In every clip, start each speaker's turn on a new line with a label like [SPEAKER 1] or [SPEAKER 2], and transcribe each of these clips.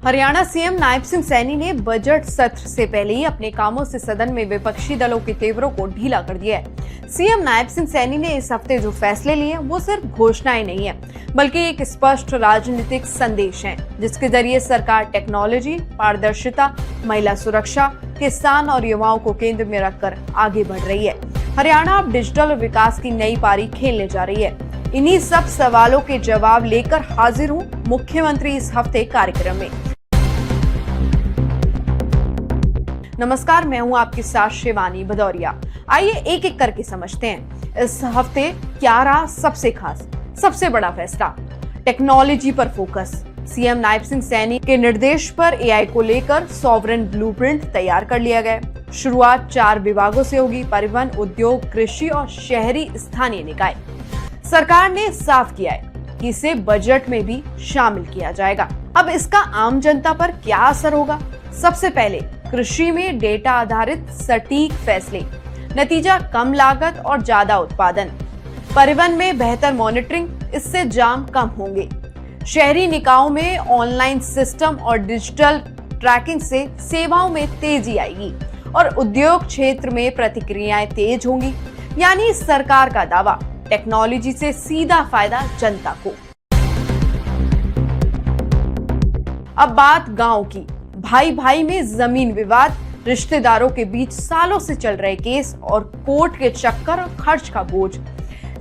[SPEAKER 1] Haryana CM Nayab Singh Saini ने budget सत्र से पहले ही अपने कामों से सदन में विपक्षी दलों के तेवरों को ढीला कर दिया है। सीएम नायब सिंह सैनी ने इस हफ्ते जो फैसले लिए वो सिर्फ घोषणाएं नहीं है, बल्कि एक स्पष्ट राजनीतिक संदेश है, जिसके जरिए सरकार टेक्नोलॉजी, पारदर्शिता, महिला सुरक्षा, किसान और युवाओं को केंद्र में रखकर आगे बढ़ रही है। हरियाणा अब डिजिटल विकास की नई पारी खेलने जा रही है। इन्हीं सब सवालों के जवाब लेकर हाजिर हूँ मुख्यमंत्री इस हफ्ते कार्यक्रम में। नमस्कार, मैं हूं आपके साथ शिवानी भदौरिया। आइए एक एक करके समझते हैं इस हफ्ते क्या रहा सबसे खास, सबसे बड़ा फैसला। टेक्नोलॉजी पर फोकस। सीएम नायब सिंह सैनी के निर्देश पर एआई को लेकर सॉवरेन ब्लूप्रिंट तैयार कर लिया गया। शुरुआत 4 विभागों से होगी: परिवहन, उद्योग, कृषि और शहरी स्थानीय निकाय। सरकार ने साफ किया है कि इसे बजट में भी शामिल किया जाएगा। अब इसका आम जनता पर क्या असर होगा? सबसे पहले कृषि में डेटा आधारित सटीक फैसले, नतीजा कम लागत और ज्यादा उत्पादन। परिवहन में बेहतर मॉनिटरिंग, इससे जाम कम होंगे। शहरी निकायों में ऑनलाइन सिस्टम और डिजिटल ट्रैकिंग से सेवाओं में तेजी आएगी और उद्योग क्षेत्र में प्रतिक्रियाएं तेज होंगी। यानी सरकार का दावा, टेक्नोलॉजी से सीधा फायदा जनता को। अब बात गांव की। भाई भाई में जमीन विवाद, रिश्तेदारों के बीच सालों से चल रहे केस और कोर्ट के चक्कर और खर्च का बोझ,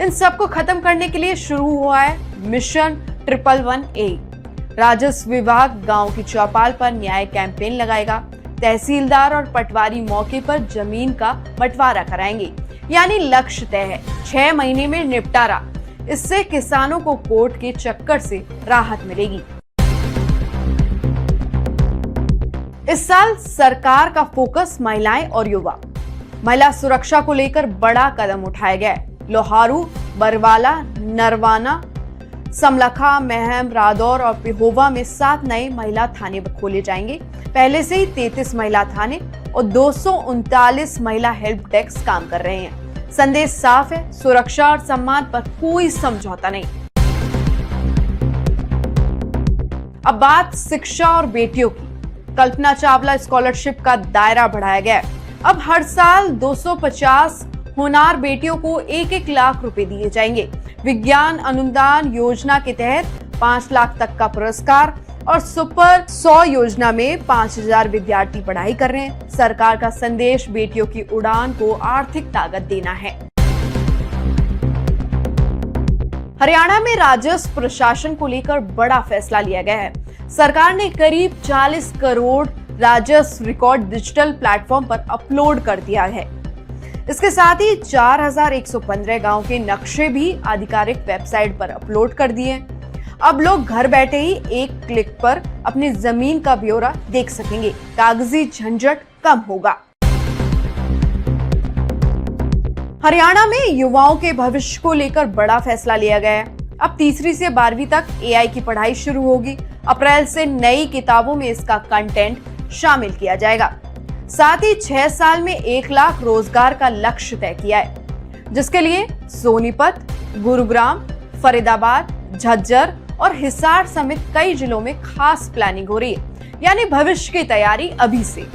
[SPEAKER 1] इन सबको खत्म करने के लिए शुरू हुआ है मिशन 111A। राजस्व विभाग गांव की चौपाल पर न्याय कैंपेन लगाएगा। तहसीलदार और पटवारी मौके पर जमीन का बंटवारा कराएंगे। यानी लक्ष्य तय है, 6 महीने में निपटारा। इससे किसानों को कोर्ट के चक्कर से राहत मिलेगी। इस साल सरकार का फोकस महिलाएं और युवा। महिला सुरक्षा को लेकर बड़ा कदम उठाया गया है। लोहारू, बरवाला, नरवाना, समलखा, महम, रादौर और पिहोवा में 7 नए महिला थाने खोले जाएंगे। पहले से ही 33 महिला थाने और 239 महिला हेल्प डेस्क काम कर रहे हैं। संदेश साफ है, सुरक्षा और सम्मान पर कोई समझौता नहीं। अब बात शिक्षा और बेटियों की। कल्पना चावला स्कॉलरशिप का दायरा बढ़ाया गया है। अब हर साल 250 होनहार बेटियों को 1-1 लाख रुपए दिए जाएंगे। विज्ञान अनुदान योजना के तहत 5 लाख तक का पुरस्कार और सुपर 100 योजना में 5000 विद्यार्थी पढ़ाई कर रहे हैं। सरकार का संदेश बेटियों की उड़ान को आर्थिक ताकत देना है। हरियाणा में राजस्व प्रशासन को लेकर बड़ा फैसला लिया गया है। सरकार ने करीब 40 करोड़ राजस्व रिकॉर्ड डिजिटल प्लेटफॉर्म पर अपलोड कर दिया है। इसके साथ ही 4115 गांव के नक्शे भी आधिकारिक वेबसाइट पर अपलोड कर दिए हैं। अब लोग घर बैठे ही एक क्लिक पर अपनी जमीन का ब्यौरा देख सकेंगे। कागजी झंझट कम होगा। हरियाणा में युवाओं के भविष्य को लेकर बड़ा फैसला लिया गया है। अब 3री से 12वीं तक एआई की पढ़ाई शुरू होगी। अप्रैल से नई किताबों में इसका कंटेंट शामिल किया जाएगा। साथ ही 6 साल में 1 लाख रोजगार का लक्ष्य तय किया है, जिसके लिए सोनीपत, गुरुग्राम, फरीदाबाद, झज्जर और हिसार समेत कई जिलों में खास प्लानिंग हो रही है। यानी भविष्य की तैयारी अभी से।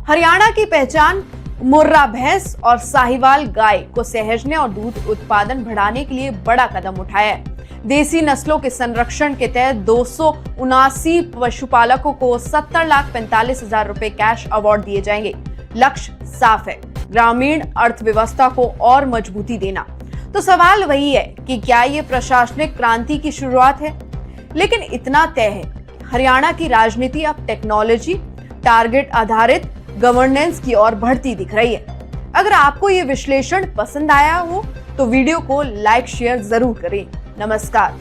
[SPEAKER 1] हरियाणा की पहचान मुर्रा भैंस और साहिवाल गाय को सहेजने और दूध उत्पादन बढ़ाने के लिए बड़ा कदम उठाया है। देसी नस्लों के संरक्षण के तहत 279 पशुपालकों को 70,45,000 रुपए कैश अवार्ड दिए जाएंगे। लक्ष्य साफ है, ग्रामीण अर्थव्यवस्था को और मजबूती देना। तो सवाल वही है कि क्या ये प्रशासनिक क्रांति की शुरुआत है? लेकिन इतना तय है, हरियाणा की राजनीति अब टेक्नोलॉजी, टारगेट आधारित गवर्नेंस की ओर बढ़ती दिख रही है। अगर आपको ये विश्लेषण पसंद आया हो तो वीडियो को लाइक शेयर जरूर करें। नमस्कार।